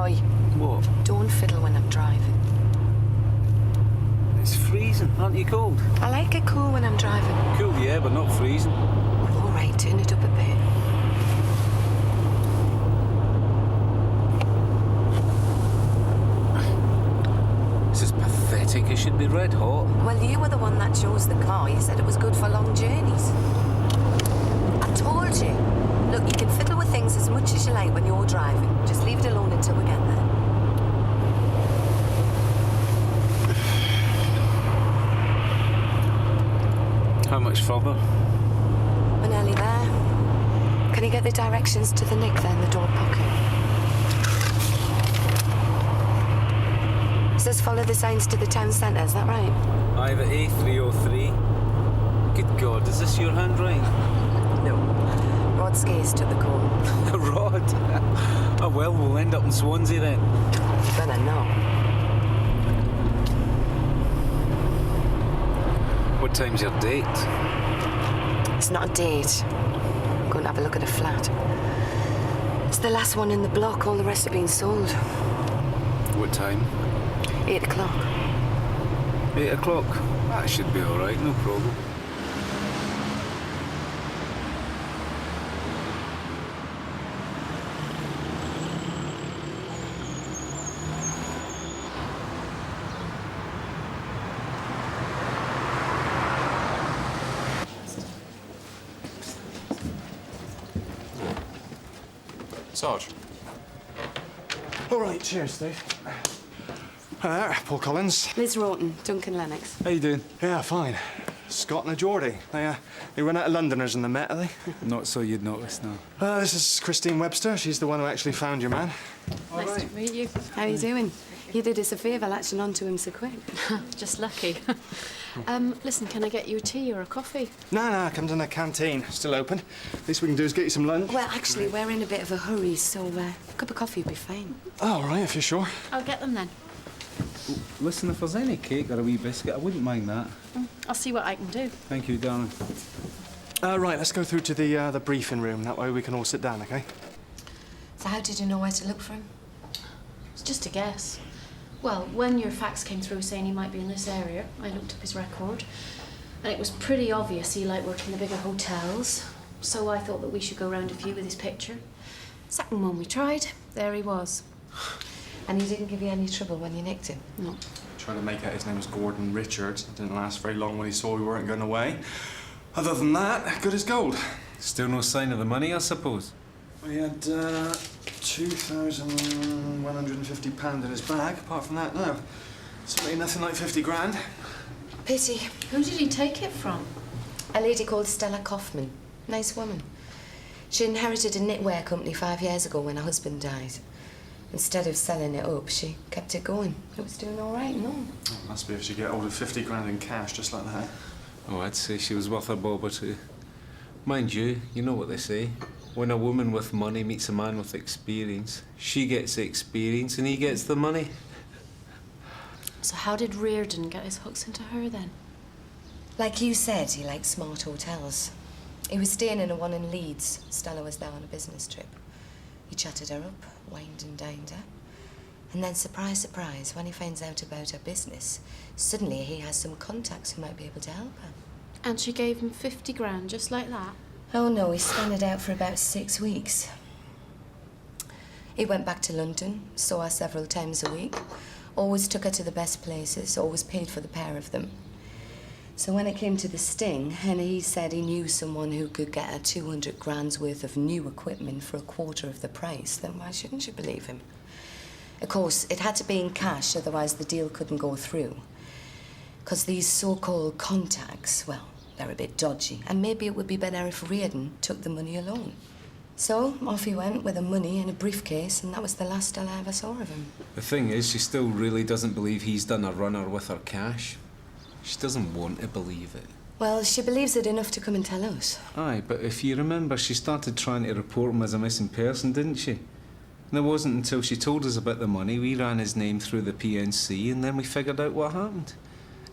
Roy. What? Don't fiddle when I'm driving. It's freezing. Aren't you cold? I like it cool when I'm driving. Cool, yeah, but not freezing. All right, turn it up a bit. This is pathetic. It should be red hot. Well, you were the one that chose the car. You said it was good for long journeys. I told you. Look, you can fiddle with things as much as you like when you're driving. Just leave it alone until we get there. How much further? We're nearly there. Can you get the directions to the nick there in the door pocket? It says follow the signs to the town centre, is that right? Aye, the A303. Good God, is this your handwriting? No. Rod Skays took the call. Rod? Oh, well, we'll end up in Swansea then. You better know. What time's your date? It's not a date. I'm going to have a look at a flat. It's the last one in the block. All the rest are being sold. What time? 8 o'clock. 8 o'clock? That should be all right, no problem. Sarge. All right, cheers, Steve. Hi there, Paul Collins. Liz Rawton, Duncan Lennox. How you doing? Yeah, fine. Scott and a Geordie. They run out of Londoners in the Met, are they? Not so you'd notice, no. This is Christine Webster. She's the one who actually found your man. Nice to meet you. How you doing? You did us a favour latching onto him so quick. Just lucky. Listen, can I get you a tea or a coffee? No, comes in the canteen. Still open. Least we can do is get you some lunch. Well, actually, we're in a bit of a hurry, so a cup of coffee would be fine. Oh, all right, if you're sure. I'll get them then. Listen, if there's any cake or a wee biscuit, I wouldn't mind that. I'll see what I can do. Thank you, darling. Right, let's go through to the briefing room. That way we can all sit down, OK? So how did you know where to look for him? It's just a guess. Well, when your fax came through saying he might be in this area, I looked up his record, and it was pretty obvious he liked working the bigger hotels, so I thought that we should go round a few with his picture. Second one we tried, there he was. And he didn't give you any trouble when you nicked him? No. Tried to make out his name was Gordon Richards. It didn't last very long when he saw we weren't going away. Other than that, good as gold. Still no sign of the money, I suppose? We had £2,150 in his bag. Apart from that, no. Certainly nothing like 50 grand. Pity. Who did he take it from? A lady called Stella Kaufman. Nice woman. She inherited a knitwear company 5 years ago when her husband died. Instead of selling it up, she kept it going. It was doing all right, no? Oh, must be if she get hold of 50 grand in cash just like that. Oh, I'd say she was worth a bob or two. Mind you, you know what they say. When a woman with money meets a man with experience, she gets the experience and he gets the money. So how did Reardon get his hooks into her then? Like you said, he liked smart hotels. He was staying in a one in Leeds. Stella was there on a business trip. He chatted her up, wined and dined her. And then, surprise, surprise, when he finds out about her business, suddenly he has some contacts who might be able to help her. And she gave him 50 grand, just like that? Oh, no, he spun it out for about 6 weeks. He went back to London, saw her several times a week, always took her to the best places, always paid for the pair of them. So when it came to the sting, and he said he knew someone who could get her 200 grand's worth of new equipment for a quarter of the price, then why shouldn't you believe him? Of course, it had to be in cash, otherwise the deal couldn't go through. Because these so-called contacts, well, they're a bit dodgy, and maybe it would be better if Reardon took the money alone. So off he went with the money in a briefcase, and that was the last I ever saw of him. The thing is, she still really doesn't believe he's done a runner with her cash. She doesn't want to believe it. Well, she believes it enough to come and tell us. Aye, but if you remember, she started trying to report him as a missing person, didn't she? And it wasn't until she told us about the money, we ran his name through the PNC, and then we figured out what happened.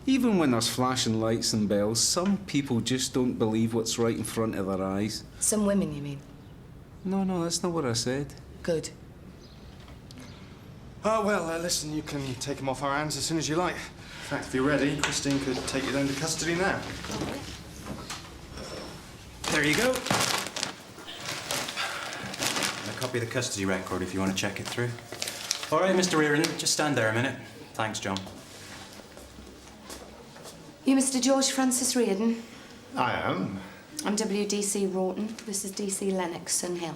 Even when there's flashing lights and bells, some people just don't believe what's right in front of their eyes. Some women, you mean? No, that's not what I said. Good. Listen, you can take him off our hands as soon as you like. In fact, if you're ready, Christine could take you down to custody now. Lovely. There you go. A copy of the custody record if you want to check it through. All right, Mr. Reardon, just stand there a minute. Thanks, John. You Mr. George Francis Reardon? I am. I'm WDC Rawton. This is DC Lennox, Sun Hill.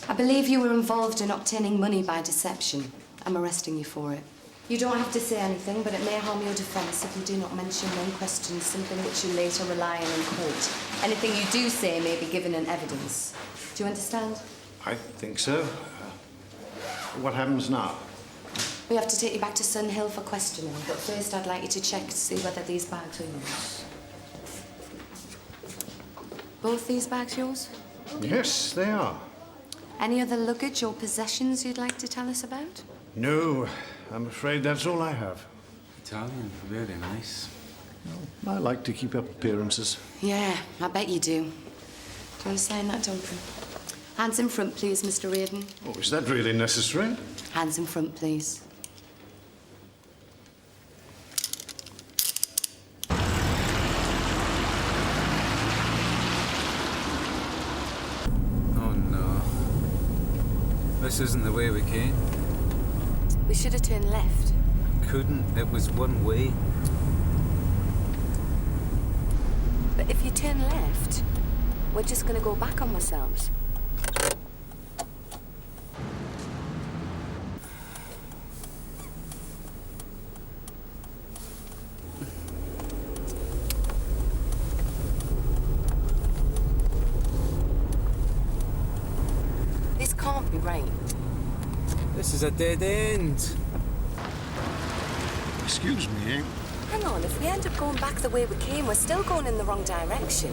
I believe you were involved in obtaining money by deception. I'm arresting you for it. You don't have to say anything, but it may harm your defence if you do not mention or question something which you later rely on in court. Anything you do say may be given in evidence. Do you understand? I think so. What happens now? We have to take you back to Sun Hill for questioning, but first I'd like you to check to see whether these bags are yours. Both these bags yours? Yes, they are. Any other luggage or possessions you'd like to tell us about? No, I'm afraid that's all I have. Italian, very nice. I like to keep up appearances. Yeah, I bet you do. Do you want to sign that, Duncan? Hands in front, please, Mr. Reardon. Oh, is that really necessary? Hands in front, please. Oh no. This isn't the way we came. We should have turned left. Couldn't. It was one way. But if you turn left, we're just going to go back on ourselves. This can't be right. This is a dead end. Excuse me. Hang on, if we end up going back the way we came, we're still going in the wrong direction.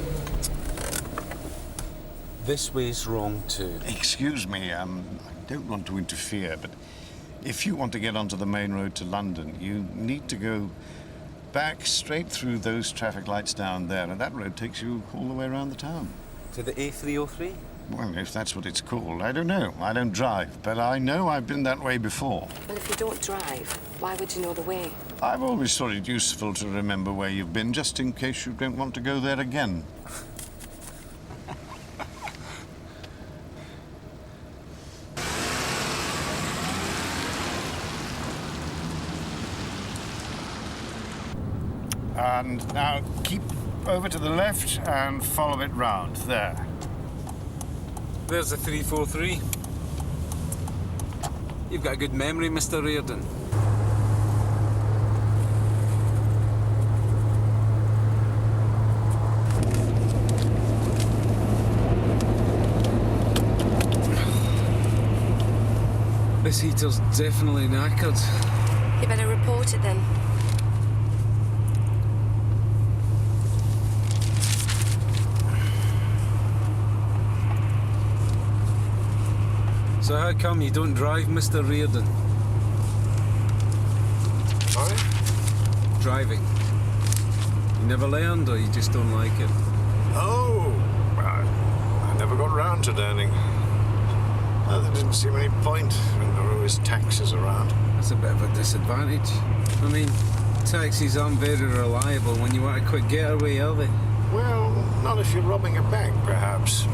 This way's wrong too. Excuse me, I don't want to interfere, but if you want to get onto the main road to London, you need to go back straight through those traffic lights down there, and that road takes you all the way around the town. To the A303? Well, if that's what it's called, I don't know. I don't drive, but I know I've been that way before. Well, if you don't drive, why would you know the way? I've always thought it useful to remember where you've been, just in case you don't want to go there again. And now keep over to the left and follow it round. There. There's the 343. You've got a good memory, Mr. Reardon. This heater's definitely knackered. You better report it then. So how come you don't drive, Mr. Reardon? Sorry? Driving. You never learned, or you just don't like it? Oh, I never got round to learning. There didn't seem any point when there were always taxis around. That's a bit of a disadvantage. I mean, taxis aren't very reliable when you want a quick getaway, are they? Well, not if you're robbing a bank, perhaps.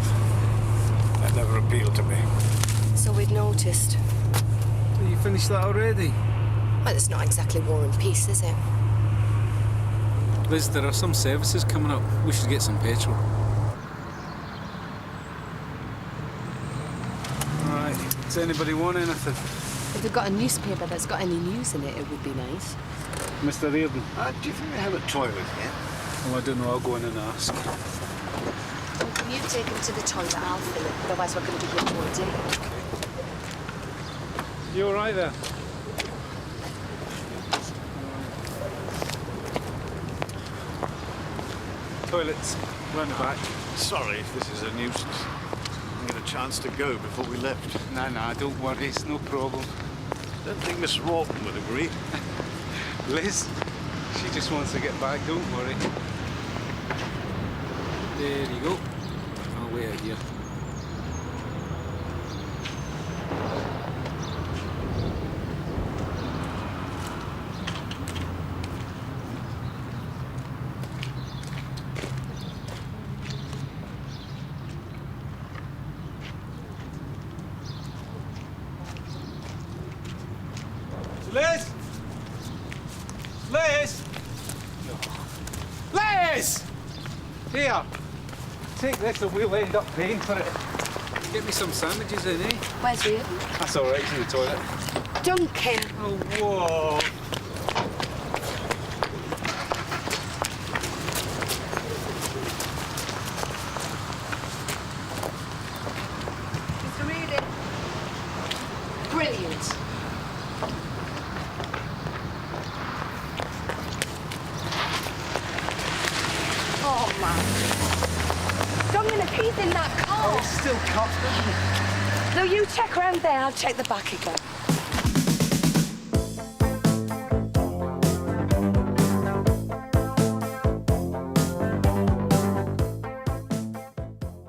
That never appealed to me. So we'd noticed. So you finished that already? Well, it's not exactly War and Peace, is it? Liz, there are some services coming up. We should get some petrol. Alright, does anybody want anything? If we've got a newspaper that's got any news in it, it would be nice. Mr. Reardon? Do you think they have a toilet here? Well, I don't know. I'll go in and ask. You take him to the toilet, I'll fill it. Otherwise, we're going to be here all day. You all right there? Toilets, round the back. Sorry if this is a nuisance. I didn't get a chance to go before we left. Nah, don't worry. It's no problem. Don't think Miss Rawton would agree. Liz, she just wants to get back. Don't worry. There you go. I'll wait out here. Liz! Liz! Liz! Here, take this and we'll end up paying for it. Get me some sandwiches in, eh? Where's Ria? That's all right, it's in the toilet. Duncan! Oh, whoa! Mr. Reardon. Brilliant. Oh, man. Dominic, he's in that car. It's still cuffed, isn't it? No, you check around there. I'll check the back again.